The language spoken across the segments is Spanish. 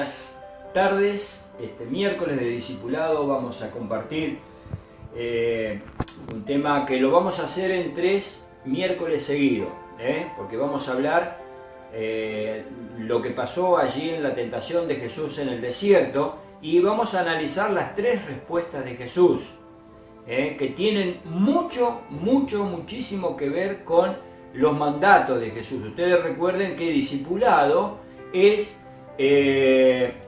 buenas tardes. Este miércoles de discipulado vamos a compartir un tema que lo vamos a hacer en 3 miércoles seguidos, porque vamos a hablar lo que pasó allí en la tentación de Jesús en el desierto y vamos a analizar las 3 respuestas de Jesús, que tienen muchísimo que ver con los mandatos de Jesús. Ustedes recuerden que discipulado es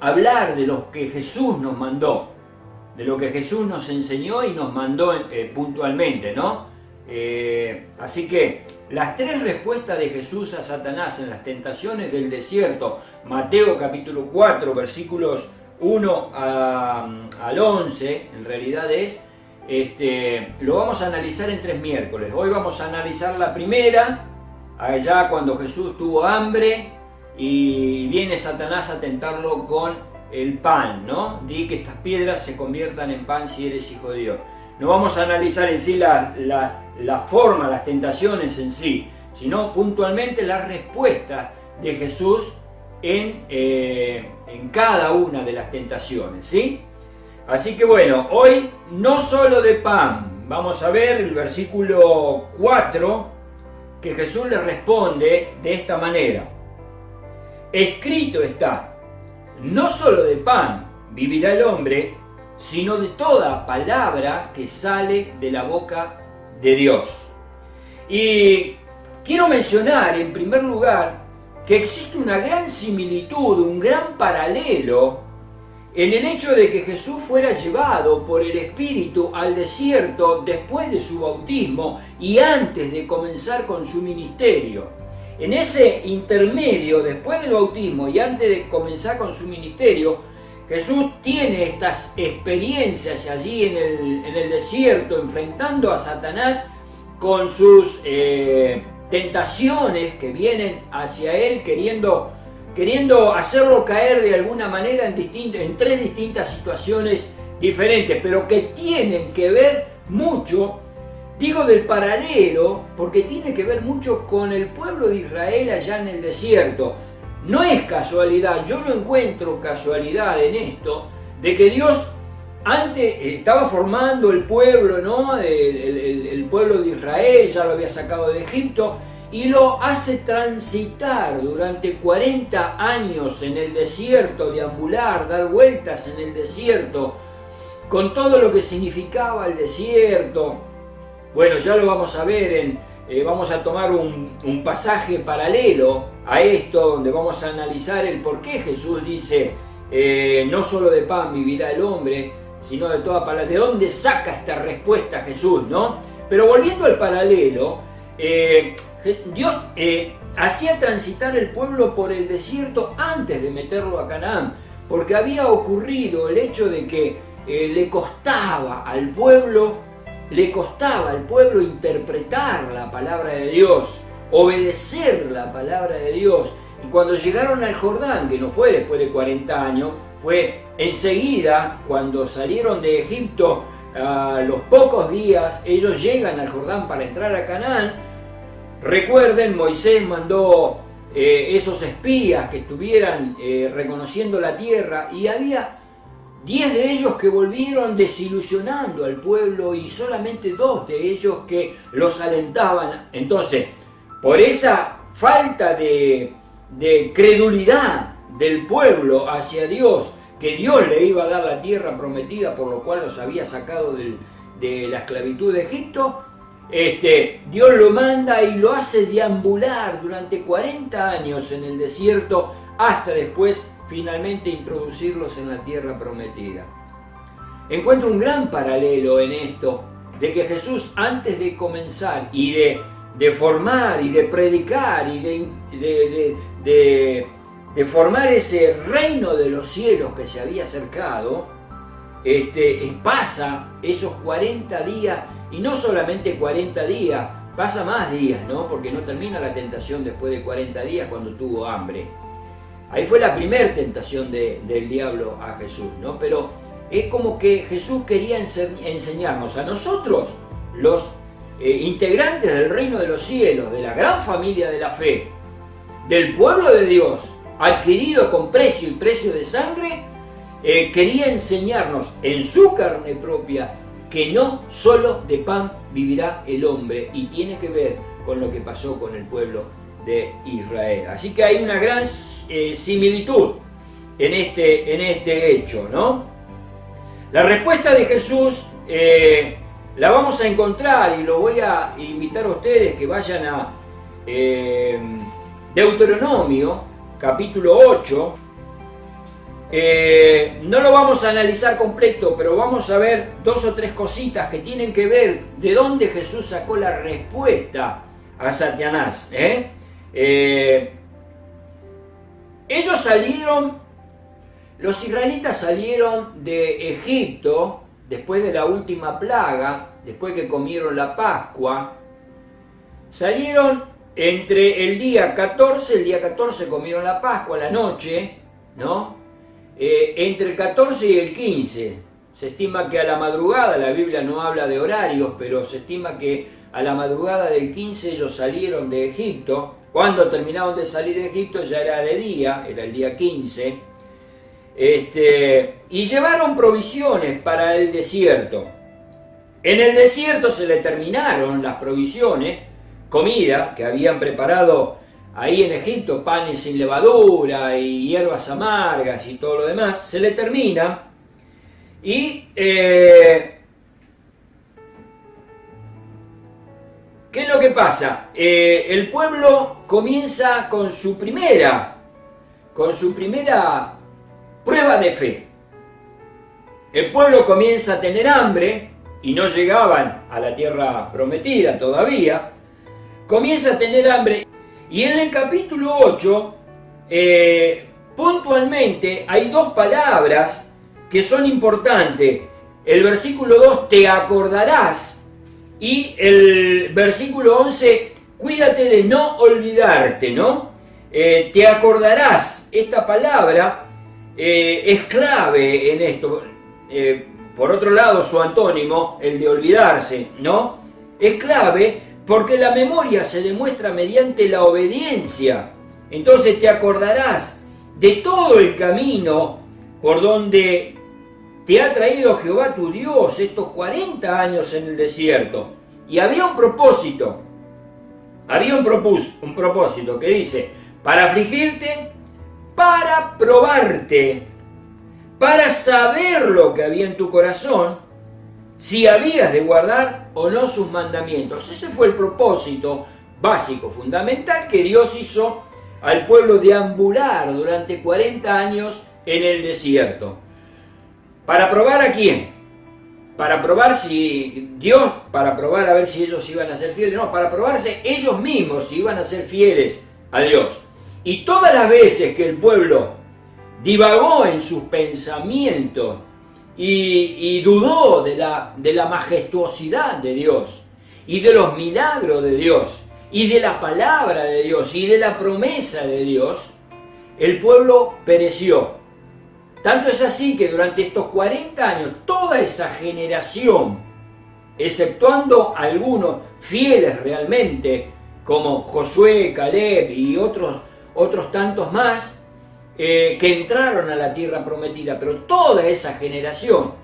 hablar de lo que Jesús nos mandó, de lo que Jesús nos enseñó y nos mandó puntualmente, ¿no? Así que las 3 respuestas de Jesús a Satanás en las tentaciones del desierto, Mateo capítulo 4, versículos 1 al 11, en realidad lo vamos a analizar en 3 miércoles. Hoy vamos a analizar la primera, allá cuando Jesús tuvo hambre y viene Satanás a tentarlo con el pan, ¿no? Di que estas piedras se conviertan en pan si eres hijo de Dios. No vamos a analizar en sí la forma, las tentaciones en sí, sino puntualmente las respuestas de Jesús en cada una de las tentaciones, ¿sí? Así que bueno, hoy no solo de pan, vamos a ver el versículo 4, que Jesús le responde de esta manera. Escrito está, no solo de pan vivirá el hombre, sino de toda palabra que sale de la boca de Dios. Y quiero mencionar en primer lugar que existe una gran similitud, un gran paralelo en el hecho de que Jesús fuera llevado por el Espíritu al desierto después de su bautismo y antes de comenzar con su ministerio. En ese intermedio, después del bautismo y antes de comenzar con su ministerio, Jesús tiene estas experiencias allí en el desierto, enfrentando a Satanás con sus tentaciones que vienen hacia él, queriendo hacerlo caer de alguna manera en 3 distintas situaciones diferentes, pero que tienen que ver mucho, digo del paralelo, porque tiene que ver mucho con el pueblo de Israel allá en el desierto. No es casualidad, yo no encuentro casualidad en esto, de que Dios antes estaba formando el pueblo, ¿no? El pueblo de Israel, ya lo había sacado de Egipto, y lo hace transitar durante 40 años en el desierto, deambular, dar vueltas en el desierto, con todo lo que significaba el desierto. Bueno, ya lo vamos a ver, vamos a tomar un pasaje paralelo a esto, donde vamos a analizar el por qué Jesús dice, no solo de pan vivirá el hombre, sino de toda palabra. ¿De dónde saca esta respuesta Jesús, no? Pero volviendo al paralelo, Dios hacía transitar el pueblo por el desierto antes de meterlo a Canaán, porque había ocurrido el hecho de que le costaba al pueblo interpretar la palabra de Dios, obedecer la palabra de Dios. Y cuando llegaron al Jordán, que no fue después de 40 años, fue enseguida, cuando salieron de Egipto, a los pocos días, ellos llegan al Jordán para entrar a Canaán. Recuerden, Moisés mandó esos espías que estuvieran reconociendo la tierra, y había 10 de ellos que volvieron desilusionando al pueblo y solamente 2 de ellos que los alentaban. Entonces, por esa falta de credulidad del pueblo hacia Dios, que Dios le iba a dar la tierra prometida, por lo cual los había sacado de la esclavitud de Egipto, Dios lo manda y lo hace deambular durante 40 años en el desierto, hasta después finalmente introducirlos en la tierra prometida. Encuentro un gran paralelo en esto, de que Jesús, antes de comenzar y de formar y de predicar y de formar ese reino de los cielos que se había acercado, pasa esos 40 días, y no solamente 40 días, pasa más días, ¿no? Porque no termina la tentación después de 40 días cuando tuvo hambre. Ahí fue la primera tentación del diablo a Jesús, ¿no? Pero es como que Jesús quería enseñarnos a nosotros, los integrantes del reino de los cielos, de la gran familia de la fe, del pueblo de Dios, adquirido con precio y precio de sangre, quería enseñarnos en su carne propia que no solo de pan vivirá el hombre, y tiene que ver con lo que pasó con el pueblo de Israel. Así que hay una gran similitud en este hecho, ¿no? La respuesta de Jesús la vamos a encontrar, y lo voy a invitar a ustedes que vayan a Deuteronomio, capítulo 8. No lo vamos a analizar completo, pero vamos a ver 2 o 3 cositas que tienen que ver de dónde Jesús sacó la respuesta a Satanás. Ellos salieron, los israelitas salieron de Egipto después de la última plaga, después que comieron la Pascua. Salieron entre el día 14 comieron la Pascua, la noche, ¿no? Entre el 14 y el 15, se estima que a la madrugada, la Biblia no habla de horarios, pero se estima que a la madrugada del 15 ellos salieron de Egipto. Cuando terminaron de salir de Egipto ya era de día, era el día 15, y llevaron provisiones para el desierto. En el desierto se le terminaron las provisiones, comida que habían preparado ahí en Egipto, panes sin levadura y hierbas amargas y todo lo demás, se le termina. Y ¿qué es lo que pasa? El pueblo comienza con su primera prueba de fe. El pueblo comienza a tener hambre y no llegaban a la tierra prometida todavía. Comienza a tener hambre. Y en el capítulo 8, puntualmente, hay 2 palabras que son importantes. El versículo 2, te acordarás, y el versículo 11, cuídate de no olvidarte, ¿no? Te acordarás, esta palabra es clave en esto. Por otro lado, su antónimo, el de olvidarse, ¿no? Es clave porque la memoria se demuestra mediante la obediencia. Entonces te acordarás de todo el camino por donde te ha traído Jehová tu Dios estos 40 años en el desierto. Y había un propósito. Había un propósito que dice, para afligirte, para probarte, para saber lo que había en tu corazón, si habías de guardar o no sus mandamientos. Ese fue el propósito básico, fundamental, que Dios hizo al pueblo deambular durante 40 años en el desierto. ¿Para probar a quién? Para probar para probar a ver si ellos iban a ser fieles. No, para probarse ellos mismos si iban a ser fieles a Dios. Y todas las veces que el pueblo divagó en sus pensamientos y dudó de la majestuosidad de Dios y de los milagros de Dios y de la palabra de Dios y de la promesa de Dios, el pueblo pereció. Tanto es así que durante estos 40 años toda esa generación, exceptuando algunos fieles realmente como Josué, Caleb y otros tantos más, que entraron a la tierra prometida, pero toda esa generación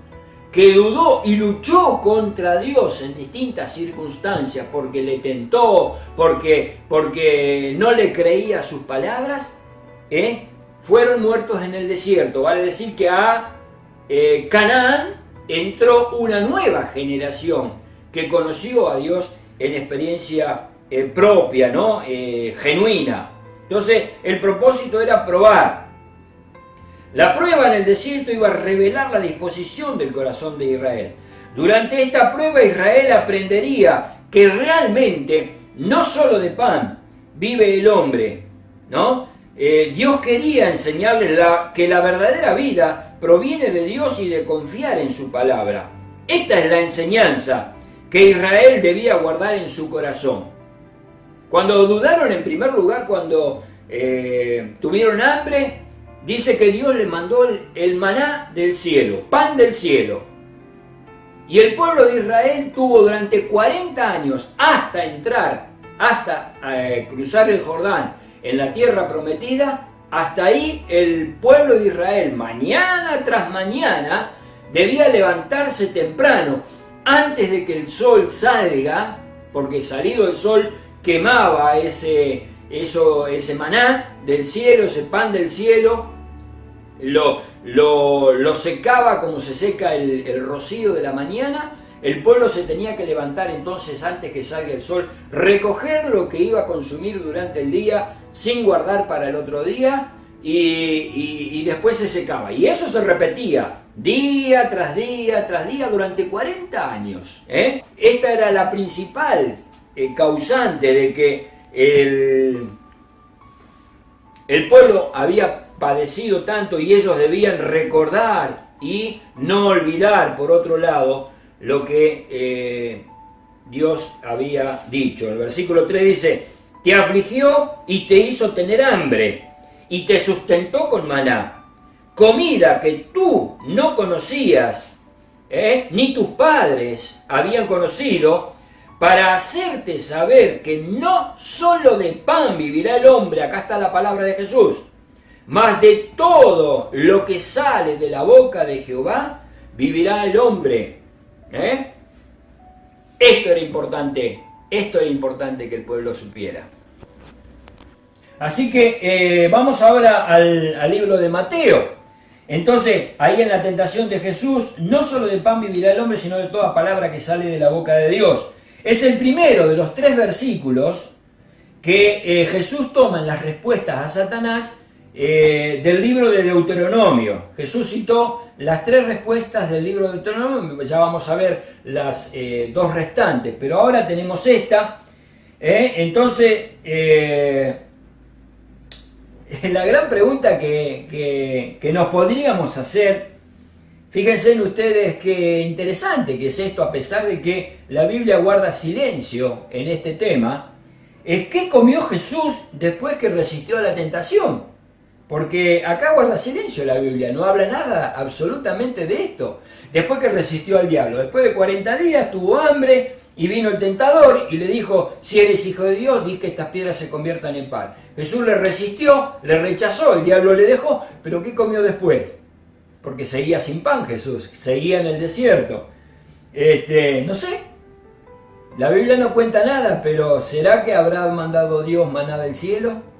que dudó y luchó contra Dios en distintas circunstancias, porque le tentó, porque no le creía sus palabras, fueron muertos en el desierto. Vale decir que a Canaán entró una nueva generación que conoció a Dios en experiencia propia, ¿no? Genuina. Entonces el propósito era probar. La prueba en el desierto iba a revelar la disposición del corazón de Israel. Durante esta prueba Israel aprendería que realmente no solo de pan vive el hombre, ¿no? Dios quería enseñarles que la verdadera vida proviene de Dios y de confiar en su palabra. Esta es la enseñanza que Israel debía guardar en su corazón. Cuando dudaron, en primer lugar, cuando tuvieron hambre, dice que Dios les mandó el maná del cielo, pan del cielo. Y el pueblo de Israel tuvo durante 40 años, hasta cruzar el Jordán en la tierra prometida, Hasta ahí el pueblo de Israel, mañana tras mañana, debía levantarse temprano, antes de que el sol salga, porque salido el sol quemaba ese maná del cielo, ese pan del cielo, lo secaba como se seca el rocío de la mañana. El pueblo se tenía que levantar entonces antes que salga el sol, recoger lo que iba a consumir durante el día sin guardar para el otro día y después se secaba. Y eso se repetía día tras día tras día durante 40 años. Esta era la principal causante de que el pueblo había padecido tanto y ellos debían recordar y no olvidar, por otro lado, lo que Dios había dicho. El versículo 3 dice: te afligió y te hizo tener hambre y te sustentó con maná, comida que tú no conocías, ni tus padres habían conocido, para hacerte saber que no solo de pan vivirá el hombre, acá está la palabra de Jesús, mas de todo lo que sale de la boca de Jehová vivirá el hombre. Esto era importante que el pueblo supiera. Así que vamos ahora al libro de Mateo. Entonces, ahí en la tentación de Jesús, no solo de pan vivirá el hombre, sino de toda palabra que sale de la boca de Dios. Es el primero de los 3 versículos que Jesús toma en las respuestas a Satanás del libro de Deuteronomio. Jesús citó las 3 respuestas del libro de Deuteronomio, ya vamos a ver las 2 restantes, pero ahora tenemos esta. Entonces, la gran pregunta que nos podríamos hacer, fíjense en ustedes qué interesante que es esto, a pesar de que la Biblia guarda silencio en este tema, es qué comió Jesús después que resistió a la tentación. Porque acá guarda silencio la Biblia, no habla nada absolutamente de esto. Después que resistió al diablo, después de 40 días tuvo hambre y vino el tentador y le dijo: si eres hijo de Dios, di que estas piedras se conviertan en pan. Jesús le resistió, le rechazó, el diablo le dejó, pero ¿qué comió después? Porque seguía sin pan Jesús, seguía en el desierto. No sé, la Biblia no cuenta nada, pero ¿será que habrá mandado Dios maná del cielo?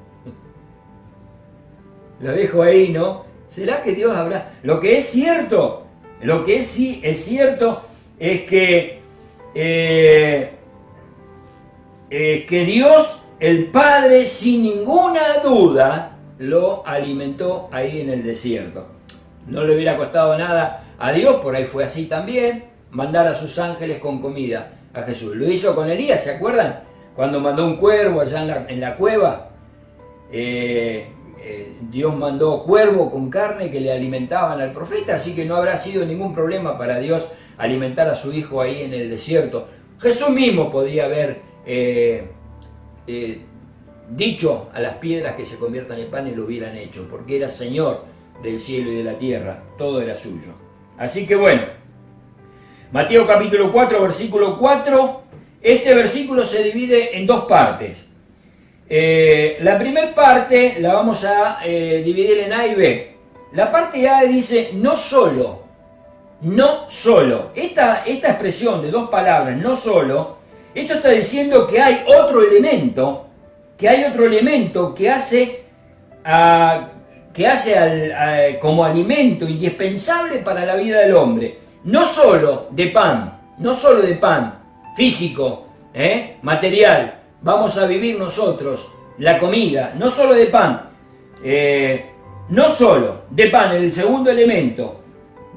Lo dejo ahí, ¿no? ¿Será que Dios habrá...? Lo que es cierto, sí es cierto, es que Dios, el Padre, sin ninguna duda, lo alimentó ahí en el desierto. No le hubiera costado nada a Dios, por ahí fue así también, mandar a sus ángeles con comida a Jesús. Lo hizo con Elías, ¿se acuerdan? Cuando mandó un cuervo allá en la cueva, Dios mandó cuervo con carne que le alimentaban al profeta, así que no habrá sido ningún problema para Dios alimentar a su hijo ahí en el desierto. Jesús mismo podría haber dicho a las piedras que se conviertan en pan y lo hubieran hecho, porque era Señor del cielo y de la tierra, todo era suyo. Así que bueno, Mateo capítulo 4, versículo 4, este versículo se divide en 2 partes. La primera parte la vamos a dividir en A y B. La parte A dice no solo. Esta expresión de 2 palabras, no solo, esto está diciendo que hay otro elemento que hace como alimento indispensable para la vida del hombre. No solo de pan físico, material. Vamos a vivir nosotros la comida, no solo de pan, no solo de pan, el segundo elemento,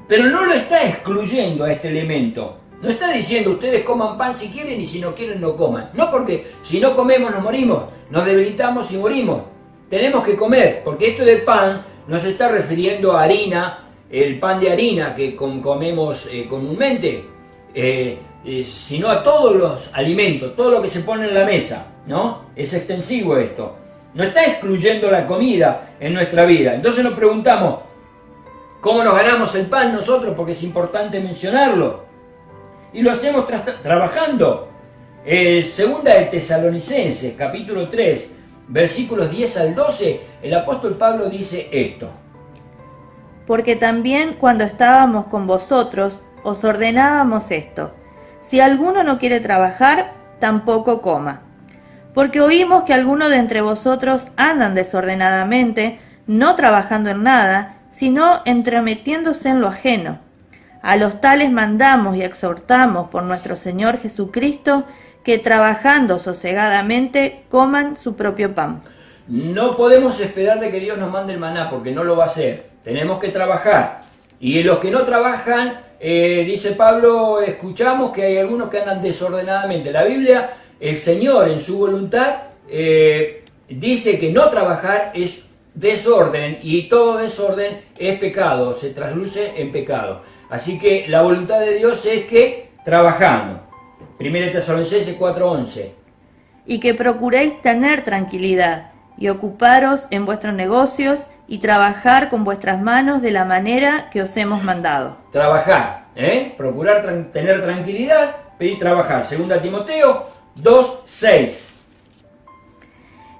pero no lo está excluyendo a este elemento. No está diciendo ustedes coman pan si quieren y si no quieren no coman. No, porque si no comemos nos morimos, nos debilitamos y morimos. Tenemos que comer, porque esto de pan no se está refiriendo a harina, el pan de harina que comemos comúnmente, sino a todos los alimentos, todo lo que se pone en la mesa, ¿no? Es extensivo esto. No está excluyendo la comida en nuestra vida. Entonces nos preguntamos, ¿cómo nos ganamos el pan nosotros? Porque es importante mencionarlo. Y lo hacemos trabajando. Segunda de Tesalonicenses, capítulo 3, versículos 10 al 12, el apóstol Pablo dice esto. Porque también cuando estábamos con vosotros, os ordenábamos esto: si alguno no quiere trabajar, tampoco coma. Porque oímos que algunos de entre vosotros andan desordenadamente, no trabajando en nada, sino entrometiéndose en lo ajeno. A los tales mandamos y exhortamos por nuestro Señor Jesucristo, que trabajando sosegadamente coman su propio pan. No podemos esperar de que Dios nos mande el maná, porque no lo va a hacer. Tenemos que trabajar. Y los que no trabajan, dice Pablo, escuchamos que hay algunos que andan desordenadamente. La Biblia, el Señor en su voluntad, dice que no trabajar es desorden, y todo desorden es pecado, se trasluce en pecado. Así que la voluntad de Dios es que trabajamos. 1 Tesalonicenses 4:11. Y que procuréis tener tranquilidad y ocuparos en vuestros negocios y trabajar con vuestras manos de la manera que os hemos mandado. Trabajar, procurar tener tranquilidad y trabajar. 2 Timoteo 2:6.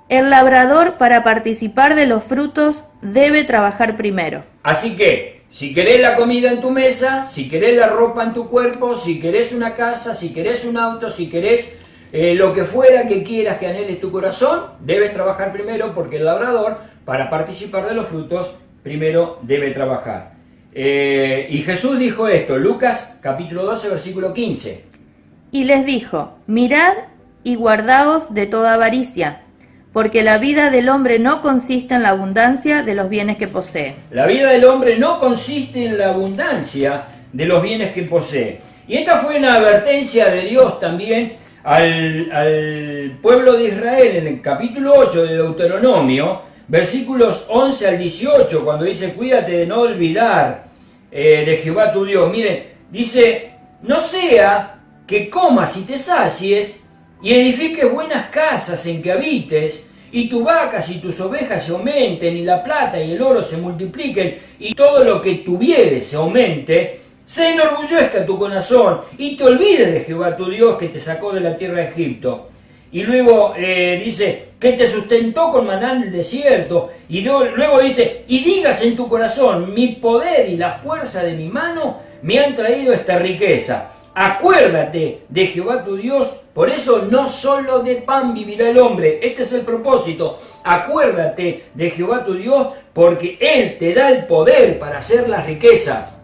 El labrador, para participar de los frutos, debe trabajar primero. Así que, si querés la comida en tu mesa, si querés la ropa en tu cuerpo, si querés una casa, si querés un auto, si querés lo que fuera que quieras que anheles tu corazón, debes trabajar primero, porque el labrador, para participar de los frutos, primero debe trabajar. Y Jesús dijo esto, Lucas capítulo 12, versículo 15. Y les dijo: mirad y guardaos de toda avaricia, porque la vida del hombre no consiste en la abundancia de los bienes que posee. La vida del hombre no consiste en la abundancia de los bienes que posee. Y esta fue una advertencia de Dios también al pueblo de Israel en el capítulo 8 de Deuteronomio, versículos 11 al 18, cuando dice: cuídate de no olvidar de Jehová tu Dios. Miren, dice: no sea que comas y te sacies, y edifiques buenas casas en que habites, y tus vacas y tus ovejas se aumenten, y la plata y el oro se multipliquen, y todo lo que tuvieres se aumente, se enorgullezca tu corazón, y te olvides de Jehová tu Dios, que te sacó de la tierra de Egipto. Y luego dice, que te sustentó con maná en el desierto, y luego dice, y digas en tu corazón, mi poder y la fuerza de mi mano me han traído esta riqueza. Acuérdate de Jehová tu Dios, por eso no solo de pan vivirá el hombre. Este es el propósito. Acuérdate de Jehová tu Dios, porque Él te da el poder para hacer las riquezas.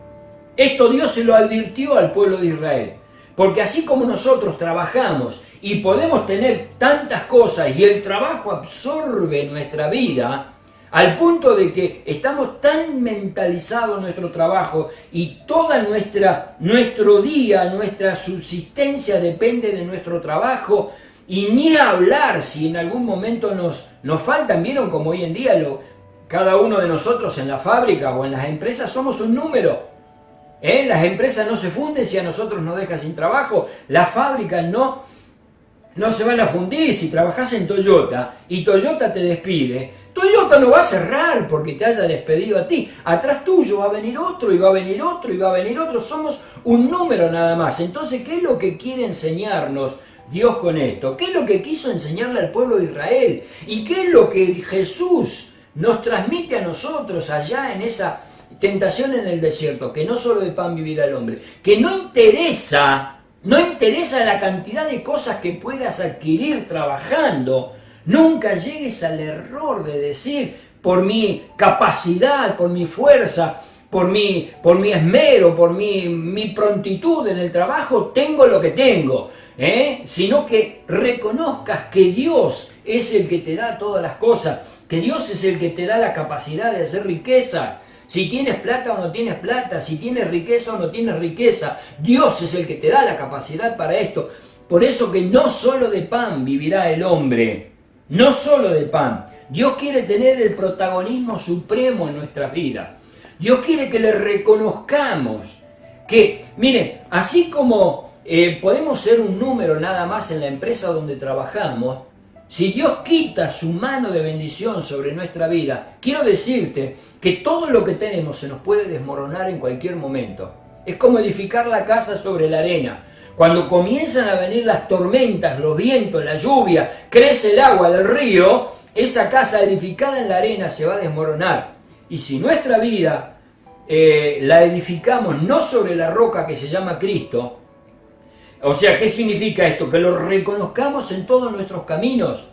Esto Dios se lo advirtió al pueblo de Israel. Porque así como nosotros trabajamos y podemos tener tantas cosas y el trabajo absorbe nuestra vida, al punto de que estamos tan mentalizados en nuestro trabajo y toda nuestro día, nuestra subsistencia depende de nuestro trabajo, y ni hablar si en algún momento nos faltan. ¿Vieron como hoy en día cada uno de nosotros en la fábrica o en las empresas somos un número? Las empresas no se funden si a nosotros nos dejan sin trabajo, las fábricas no se van a fundir si trabajas en Toyota y Toyota te despide. Toyota no va a cerrar porque te haya despedido a ti. Atrás tuyo va a venir otro, y va a venir otro, y va a venir otro. Somos un número nada más. Entonces, ¿qué es lo que quiere enseñarnos Dios con esto? ¿Qué es lo que quiso enseñarle al pueblo de Israel? ¿Y qué es lo que Jesús nos transmite a nosotros allá en esa tentación en el desierto? Que no solo de pan vivirá el hombre. Que no interesa la cantidad de cosas que puedas adquirir trabajando. Nunca llegues al error de decir, por mi capacidad, por mi fuerza, por mi esmero, por mi prontitud en el trabajo, tengo lo que tengo. Sino que reconozcas que Dios es el que te da todas las cosas, que Dios es el que te da la capacidad de hacer riqueza. Si tienes plata o no tienes plata, si tienes riqueza o no tienes riqueza, Dios es el que te da la capacidad para esto. Por eso que no solo de pan vivirá el hombre. No solo de pan. Dios quiere tener el protagonismo supremo en nuestras vidas. Dios quiere que le reconozcamos que, miren, así como podemos ser un número nada más en la empresa donde trabajamos, si Dios quita su mano de bendición sobre nuestra vida, quiero decirte que todo lo que tenemos se nos puede desmoronar en cualquier momento. Es como edificar la casa sobre la arena. Cuando comienzan a venir las tormentas, los vientos, la lluvia, crece el agua del río, esa casa edificada en la arena se va a desmoronar. Y si nuestra vida la edificamos no sobre la roca que se llama Cristo, o sea, ¿qué significa esto? Que lo reconozcamos en todos nuestros caminos,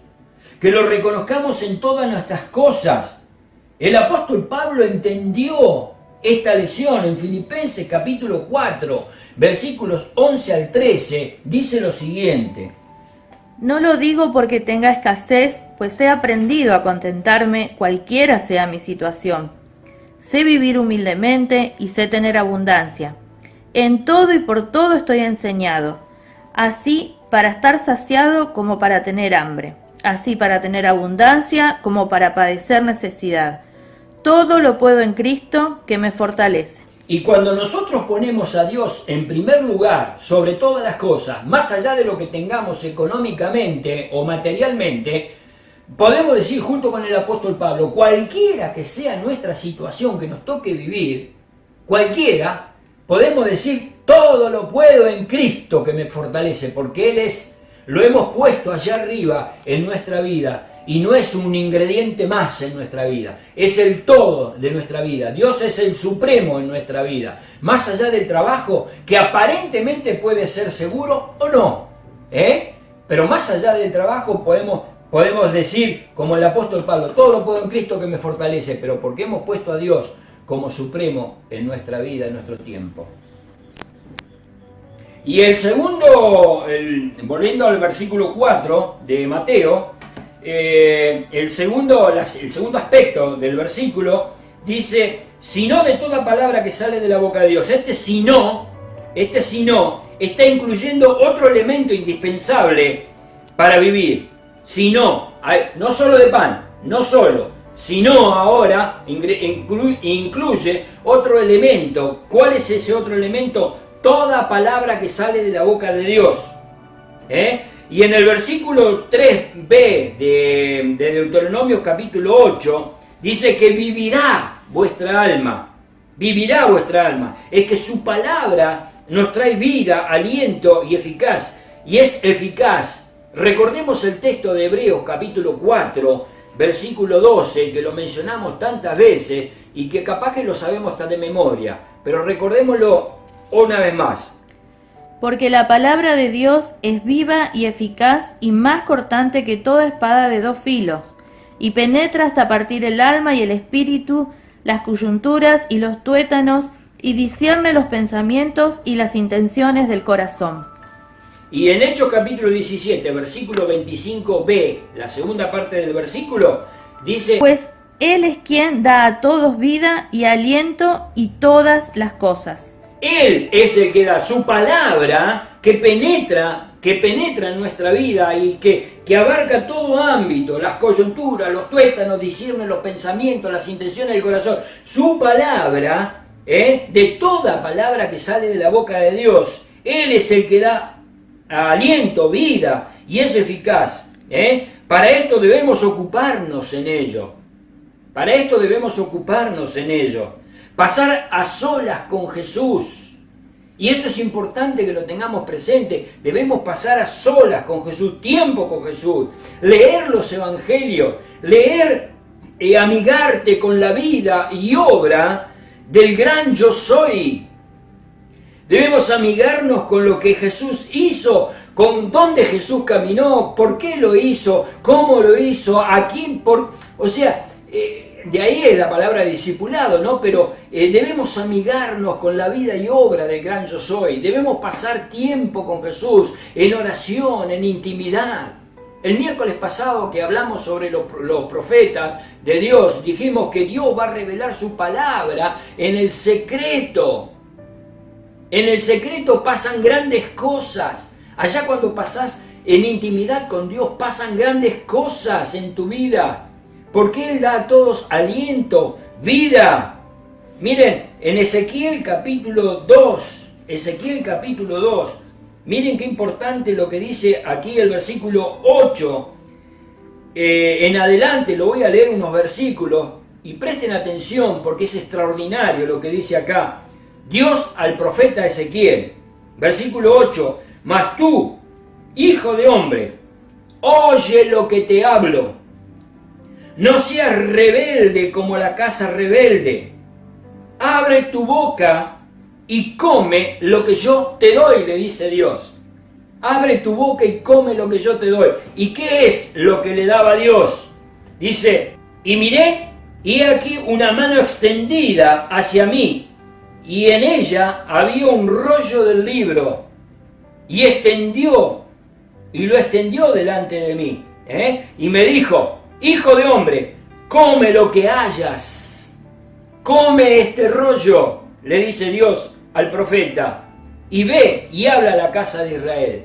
que lo reconozcamos en todas nuestras cosas. El apóstol Pablo entendió esta lección en Filipenses capítulo 4, versículos 11 al 13, dice lo siguiente: No lo digo porque tenga escasez, pues he aprendido a contentarme cualquiera sea mi situación. Sé vivir humildemente y sé tener abundancia. En todo y por todo estoy enseñado, así para estar saciado como para tener hambre, así para tener abundancia como para padecer necesidad. Todo lo puedo en Cristo que me fortalece. Y cuando nosotros ponemos a Dios en primer lugar sobre todas las cosas, más allá de lo que tengamos económicamente o materialmente, podemos decir junto con el apóstol Pablo, cualquiera que sea nuestra situación que nos toque vivir, cualquiera, podemos decir, todo lo puedo en Cristo que me fortalece, porque Él lo hemos puesto allá arriba en nuestra vida. Y no es un ingrediente más en nuestra vida, es el todo de nuestra vida. Dios es el supremo en nuestra vida, más allá del trabajo que aparentemente puede ser seguro o no, pero más allá del trabajo podemos decir, como el apóstol Pablo, todo lo puedo en Cristo que me fortalece, pero porque hemos puesto a Dios como supremo en nuestra vida, en nuestro tiempo. Y el segundo, volviendo al versículo 4 de Mateo, el segundo aspecto del versículo dice, sino de toda palabra que sale de la boca de Dios. Este si no está incluyendo otro elemento indispensable para vivir. Si no solo de pan, sino ahora incluye otro elemento. ¿Cuál es ese otro elemento? Toda palabra que sale de la boca de Dios. Y en el versículo 3b de Deuteronomio capítulo 8, dice que vivirá vuestra alma. Es que su palabra nos trae vida, aliento y eficaz. Y es eficaz. Recordemos el texto de Hebreos capítulo 4, versículo 12, que lo mencionamos tantas veces y que capaz que lo sabemos hasta de memoria. Pero recordémoslo una vez más. Porque la palabra de Dios es viva y eficaz y más cortante que toda espada de 2 filos, y penetra hasta partir el alma y el espíritu, las coyunturas y los tuétanos, y discierne los pensamientos y las intenciones del corazón. Y en Hechos capítulo 17, versículo 25b, la segunda parte del versículo, dice: Pues Él es quien da a todos vida y aliento y todas las cosas. Él es el que da su palabra que penetra en nuestra vida y que abarca todo ámbito, las coyunturas, los tuétanos, discierne los pensamientos, las intenciones del corazón. Su palabra, de toda palabra que sale de la boca de Dios, Él es el que da aliento, vida y es eficaz. Para esto debemos ocuparnos en ello. Pasar a solas con Jesús. Y esto es importante que lo tengamos presente. Debemos pasar a solas con Jesús, tiempo con Jesús. Leer los evangelios, amigarte con la vida y obra del gran yo soy. Debemos amigarnos con lo que Jesús hizo, con dónde Jesús caminó, por qué lo hizo, cómo lo hizo, de ahí es la palabra discipulado, ¿no? Pero debemos amigarnos con la vida y obra del gran yo soy. Debemos pasar tiempo con Jesús en oración, en intimidad. El miércoles pasado que hablamos sobre los profetas de Dios, dijimos que Dios va a revelar su palabra en el secreto. En el secreto pasan grandes cosas. Allá cuando pasás en intimidad con Dios, pasan grandes cosas en tu vida. Porque Él da a todos aliento, vida. Miren, en Ezequiel capítulo 2, miren qué importante lo que dice aquí el versículo 8. En adelante lo voy a leer unos versículos y presten atención porque es extraordinario lo que dice acá. Dios al profeta Ezequiel, versículo 8, mas tú, hijo de hombre, oye lo que te hablo. No seas rebelde como la casa rebelde. Abre tu boca y come lo que yo te doy, le dice Dios. Abre tu boca y come lo que yo te doy. ¿Y qué es lo que le daba Dios? Dice, y miré, y he aquí una mano extendida hacia mí, y en ella había un rollo del libro, y lo extendió delante de mí, y me dijo, hijo de hombre, come lo que hayas, come este rollo, le dice Dios al profeta, y ve y habla a la casa de Israel.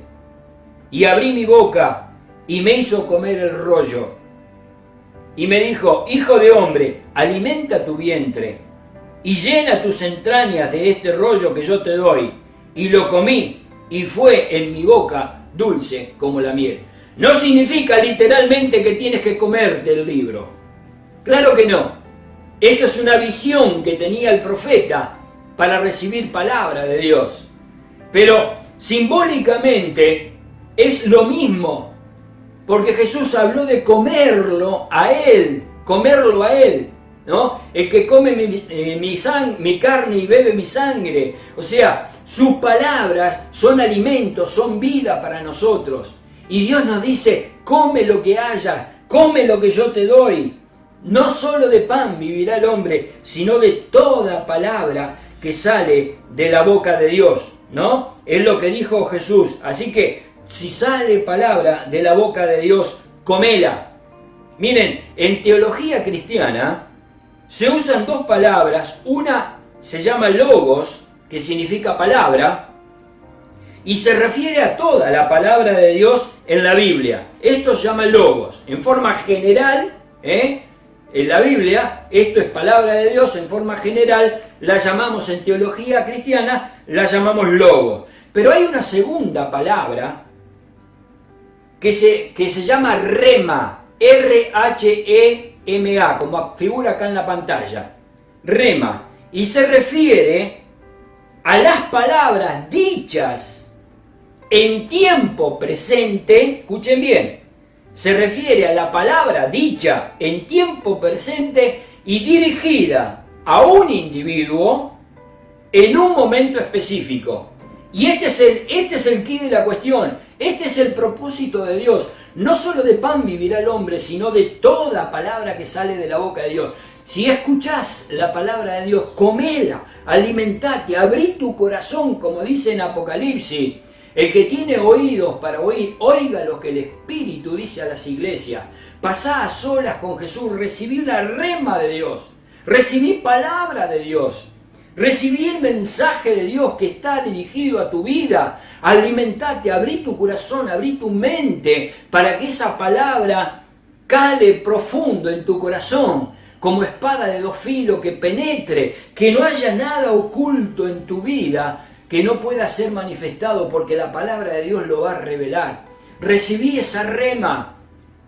Y abrí mi boca, y me hizo comer el rollo. Y me dijo, hijo de hombre, alimenta tu vientre, y llena tus entrañas de este rollo que yo te doy. Y lo comí, y fue en mi boca dulce como la miel. No significa literalmente que tienes que comerte el libro. Claro que no. Esto es una visión que tenía el profeta para recibir palabra de Dios. Pero simbólicamente es lo mismo. Porque Jesús habló de comerlo a Él, ¿no? El que come mi carne y bebe mi sangre. O sea, sus palabras son alimentos, son vida para nosotros. Y Dios nos dice, come lo que haya, come lo que yo te doy. No solo de pan vivirá el hombre, sino de toda palabra que sale de la boca de Dios, ¿no? Es lo que dijo Jesús. Así que, si sale palabra de la boca de Dios, comela. Miren, en teología cristiana se usan dos palabras. Una se llama logos, que significa palabra, y se refiere a toda la palabra de Dios en la Biblia. Esto se llama logos. En forma general, en la Biblia, esto es palabra de Dios. En forma general, la llamamos en teología cristiana, la llamamos logos. Pero hay una segunda palabra que se llama rema, R-H-E-M-A, como figura acá en la pantalla, rema, y se refiere a las palabras dichas en tiempo presente. Escuchen bien, se refiere a la palabra dicha en tiempo presente y dirigida a un individuo en un momento específico. Y este es el quid de la cuestión. Este es el propósito de Dios. No solo de pan vivirá el hombre, sino de toda palabra que sale de la boca de Dios. Si escuchás la palabra de Dios, comela, alimentate, abrí tu corazón, como dice en Apocalipsis. El que tiene oídos para oír, oiga lo que el Espíritu dice a las iglesias. Pasá a solas con Jesús, recibí la rema de Dios, recibí palabra de Dios. Recibí el mensaje de Dios que está dirigido a tu vida. Alimentate, abrí tu corazón, abrí tu mente para que esa palabra cale profundo en tu corazón, como espada de dos filos que penetre, que no haya nada oculto en tu vida que no pueda ser manifestado, porque la palabra de Dios lo va a revelar. Recibí esa rema,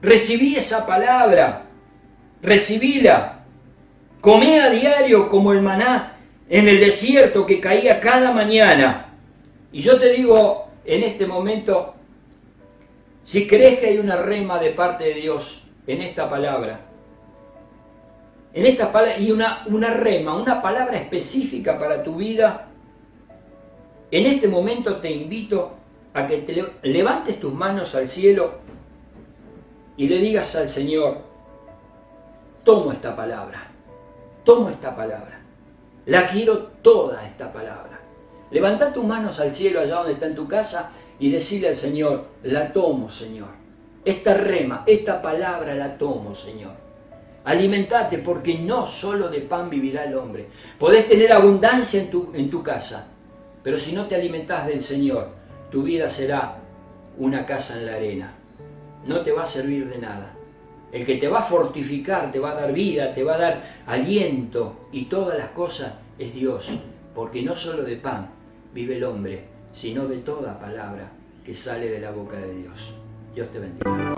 recibí esa palabra, recibíla. Comé a diario como el maná en el desierto que caía cada mañana. Y yo te digo en este momento, si crees que hay una rema de parte de Dios en esta palabra, y una rema, una palabra específica para tu vida, en este momento te invito a que te levantes tus manos al cielo y le digas al Señor, tomo esta palabra, la quiero toda esta palabra. Levanta tus manos al cielo allá donde está en tu casa y decirle al Señor, la tomo, Señor. Esta rema, esta palabra la tomo, Señor. Alimentate, porque no solo de pan vivirá el hombre. Podés tener abundancia en tu casa, pero si no te alimentás del Señor, tu vida será una casa en la arena. No te va a servir de nada. El que te va a fortificar, te va a dar vida, te va a dar aliento y todas las cosas es Dios. Porque no solo de pan vive el hombre, sino de toda palabra que sale de la boca de Dios. Dios te bendiga.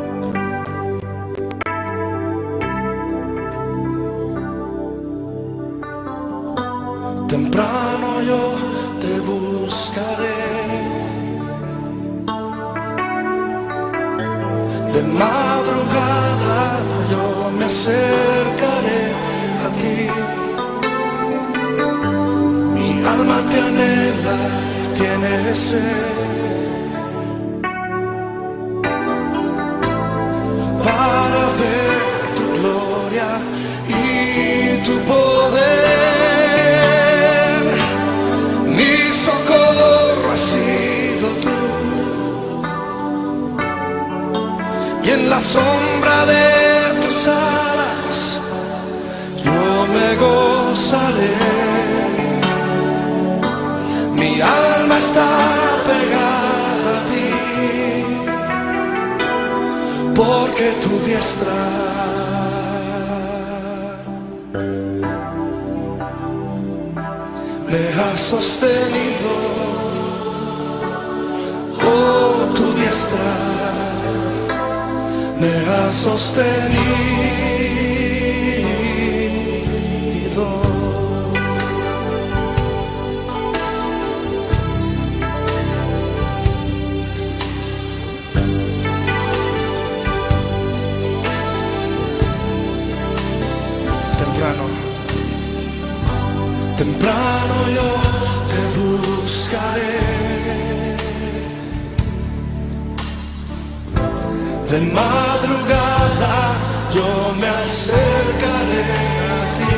Temprano yo te buscaré, de madrugada yo me acercaré a ti. Mi alma te anhela y tiene sed para ver tu gloria y tu poder. Mi socorro has sido tú, y en la sombra de tus alas yo me gozaré. Mi alma está pegada a ti, porque tu diestra me ha sostenido. Oh, tu diestra me ha sostenido. Temprano yo te buscaré, de madrugada yo me acercaré a ti.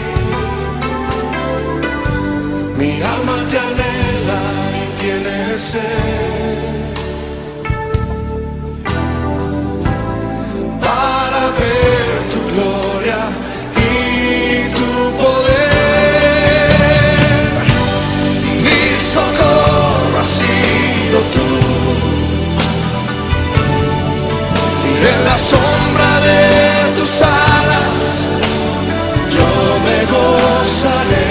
Mi alma te anhela y tiene sed para ver tu gloria y tu poder. Socorro has sido tú, y en la sombra de tus alas yo me gozaré.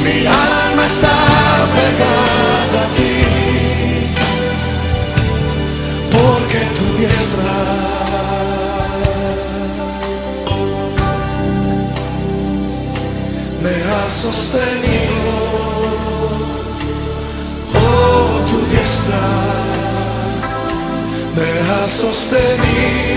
Mi alma está pegada a ti, porque tu diestra me ha sostenido. Oh, tu diestra me ha sostenido.